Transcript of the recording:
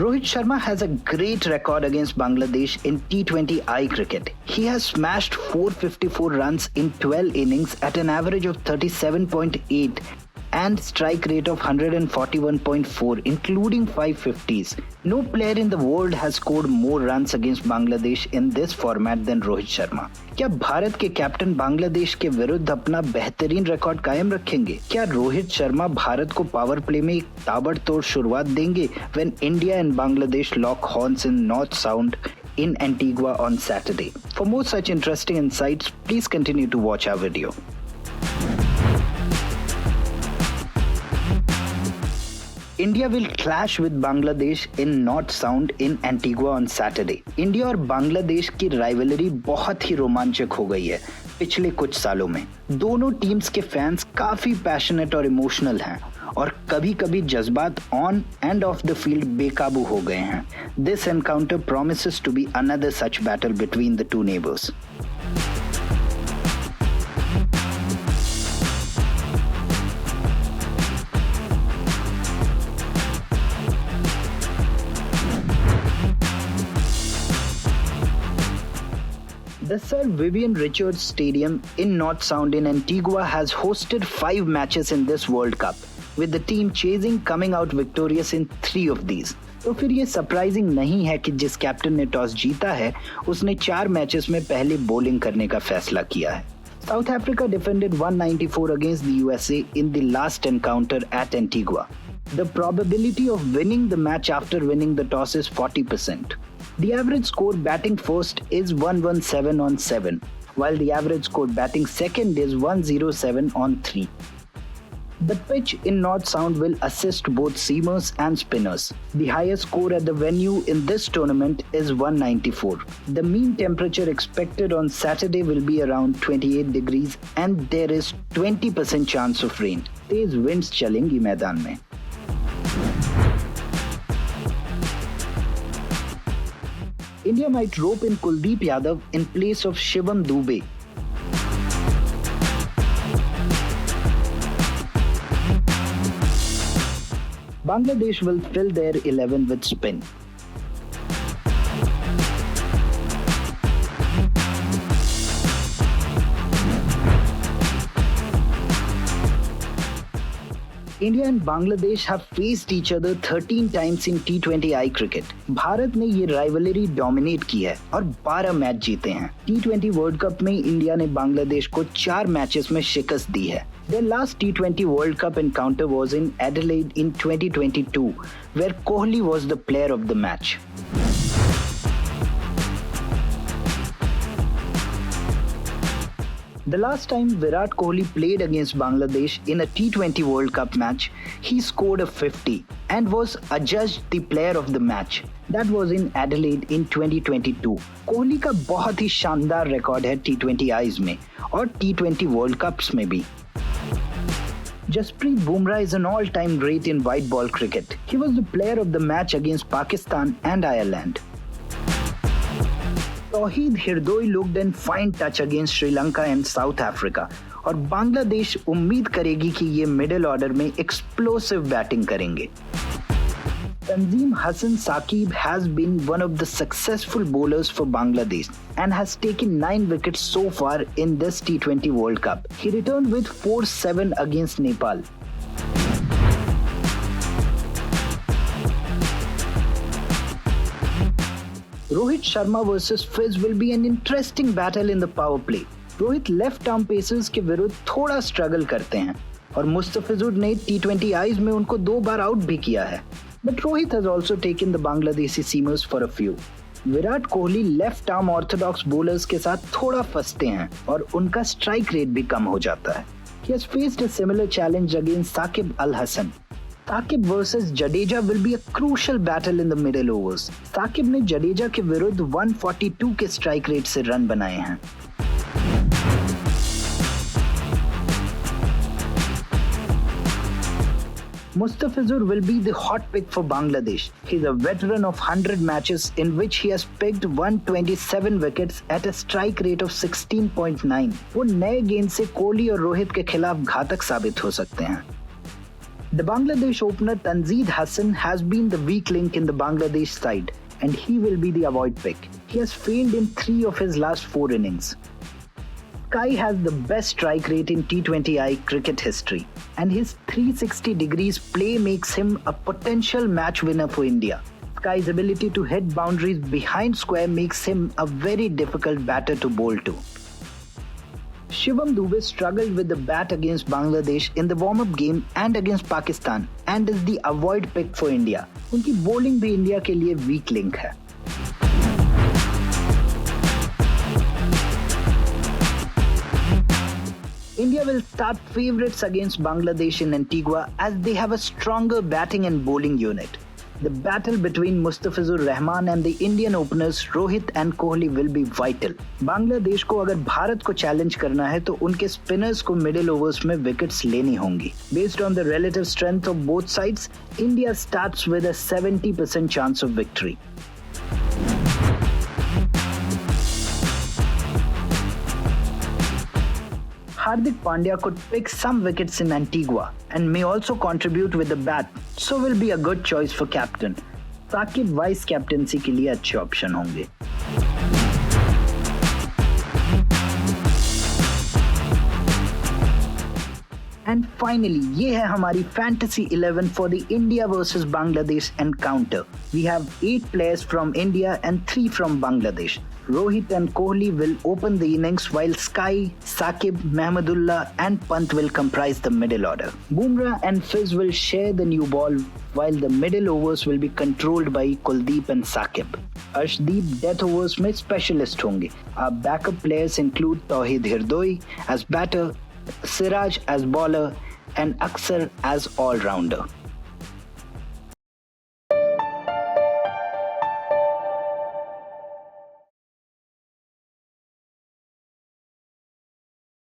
Rohit Sharma has a great record against Bangladesh in T20I cricket. He has smashed 454 runs in 12 innings at an average of 37.8 and strike rate of 141.4, including 550s. No player in the world has scored more runs against Bangladesh in this format than Rohit Sharma. क्या भारत के captain Bangladesh के विरुद्ध अपना बेहतरीन record कायम रखेंगे? क्या रोहित शर्मा भारत को पावर प्ले में एक ताबड़तोड़ शुरुआत देंगे when India and Bangladesh lock horns in North Sound in Antigua on Saturday? For more such interesting insights, please continue to watch our video. India will clash with Bangladesh in north sound in Antigua on Saturday. India और बांग्लादेश की rivalry बहुत ही रोमांचक हो गई है पिछले कुछ सालों में। दोनों टीम्स के फैंस काफी पैशनेट और इमोशनल हैं और कभी कभी जज्बात on and off the field बेकाबू हो गए हैं। This encounter promises to be another such battle between the two neighbours. The Sir Vivian Richards Stadium in North Sound in Antigua has hosted 5 matches in this World Cup, with the team chasing coming out victorious in 3 of these. तो फिर ये surprising नहीं है कि जिस captain ने toss जीता है उसने 4 मैचेस में पहले बॉलिंग करने का फैसला किया है। South Africa defended 194 against the USA in the last encounter at Antigua. The probability of winning the match after winning the toss is 40%. The average score batting first is 117 on 7, while the average score batting second is 107 on 3. The pitch in North Sound will assist both seamers and spinners. The highest score at the venue in this tournament is 194. The mean temperature expected on Saturday will be around 28 degrees and there is 20% chance of rain. Tej winds चलेंगी मैदान में। India might rope in Kuldeep Yadav in place of Shivam Dube. Bangladesh will fill their 11 with spin. India and Bangladesh have faced each other 13 times in T20I cricket. Bharat ने ये rivalry dominate की है और 12 match जीते हैं। T20 world cup में India ने बांग्लादेश को 4 मैचेस में शिकस्त दी है। Their last T20 World Cup encounter was in Adelaide in 2022, where Kohli was the player of the match. The last time Virat Kohli played against Bangladesh in a T20 World Cup match, he scored a 50 and was adjudged the player of the match. That was in Adelaide in 2022. Kohli का बहुत ही शानदार record है T20Is में और T20 World Cups में भी। Jasprit Bumrah is an all-time great in white ball cricket. He was the player of the match against Pakistan and Ireland. Tauheed Hirdoi looked in fine touch against Sri Lanka and South Africa और बांग्लादेश उम्मीद करेगी कि ये middle order में explosive batting करेंगे। Tanzeem Hassan Saqib has been one of the successful bowlers for Bangladesh and has taken 9 wickets so far in this T20 World Cup. He returned with 4-7 against Nepal. Rohit Sharma versus Fizz will be an interesting battle in the power play. Rohit left arm pacers के विरुद्ध थोड़ा struggle करते हैं और मुस्तफिजुर ने T20Is में उनको 2 बार out भी किया है। But Rohit has also taken the Bangladeshi seamers for a few. Virat Kohli left arm Orthodox bowlers के साथ थोड़ा फंसते हैं और उनका स्ट्राइक रेट भी कम हो जाता है। He has faced a similar challenge against Saqib Al Hasan. Saqib versus Jadeja will be a crucial battle in the middle overs. Saqib ने जडेजा के विरुद्ध 142 के स्ट्राइक रेट से रन बनाए हैं। Mustafizur will be the hot pick for Bangladesh. He's a veteran of 100 matches in which he has picked 127 wickets at a strike rate of 16.9. वो नए गेंद से कोहली और रोहित के खिलाफ घातक साबित हो सकते हैं। The Bangladesh opener Tanzeed Hassan has been the weak link in the Bangladesh side, and he will be the avoid pick. He has failed in 3 of his last 4 innings. Sky has the best strike rate in T20I cricket history, and his 360 degrees play makes him a potential match winner for India. Sky's ability to hit boundaries behind square makes him a very difficult batter to bowl to. Shivam Dube struggled with the bat against Bangladesh in the warm-up game and against Pakistan and is the avoid pick for India. उनकी bowling भी India के लिए weak link है. India will start favourites against Bangladesh in Antigua as they have a stronger batting and bowling unit. The battle between Mustafizur Rahman and the Indian openers Rohit and Kohli will be vital. Bangladesh को अगर भारत को challenge करना है तो उनके spinners को middle overs में wickets लेनी होंगी. Based on the relative strength of both sides, India starts with a 70% chance of victory. Hardik Pandya could pick some wickets in Antigua and may also contribute with the bat, so will be a good choice for captain. Saqib vice captaincy के लिए अच्छे option होंगे. And finally, ये है हमारी Fantasy 11 for the India versus Bangladesh encounter. We have 8 players from India and 3 from Bangladesh. Rohit and Kohli will open the innings while Sky, Saqib, Mahmudullah and Pant will comprise the middle order. Bumrah and Fizz will share the new ball while the middle overs will be controlled by Kuldeep and Saqib. Arshdeep death overs में specialist होंगे. Our backup players include Tauhid Hirdoi as batter, Siraj as bowler and Aksar as all-rounder.